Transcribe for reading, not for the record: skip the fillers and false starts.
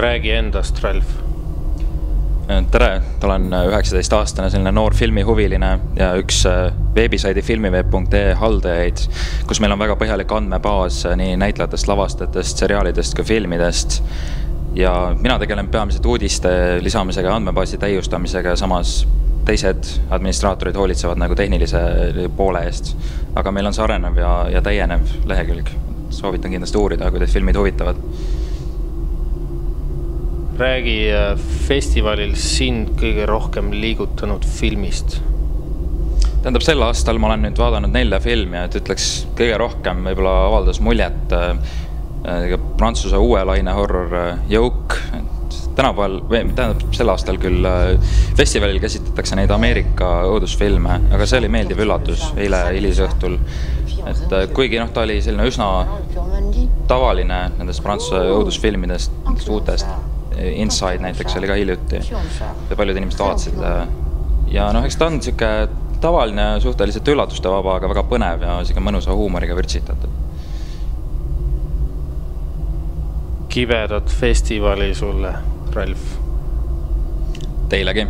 Räägi endast, Ralf. Tere, olen 19-aastane selline noor filmihuviline ja üks veebisaidi filmiveeb.ee haldajaid, kus meil on väga põhjalik andmebaas nii näitlejatest, lavastajatest, seriaalidest kui filmidest. Ja mina tegelen peamiselt uudiste lisamisega ja andmebaasi täiustamisega, samas teised administraatorid hoolitsevad nagu tehnilise poole eest. Aga meil on see arenev ja täienev lehekülg. Soovitan kindlasti uurida, kui teid filmid huvitavad. Räägi festivalil sind kõige rohkem liigutanud filmist. Tähendab, sel aastal ma olen nüüd vaadanud 4 filmi ja ütleks kõige rohkem võib-olla avaldas muljet Prantsuse uue laine horror Joke. Tähendab, sel aastal küll festivalil käsitletakse neid Ameerika õudusfilme, aga see oli meeldiv üllatus eile hilisõhtul. Kuigi ta oli selline üsna tavaline nendest Prantsuse õudusfilmidest, nendest uutest. Inside näiteks oli ka hiljuti ja paljud inimesed vaatasid ja eks ta on siuke tavaline, suhteliselt üllatuste vaba, aga väga põnev ja siuke mõnusa huumoriga vürtsitatud. Kivedat festivali sulle, Ralf. Teilegi.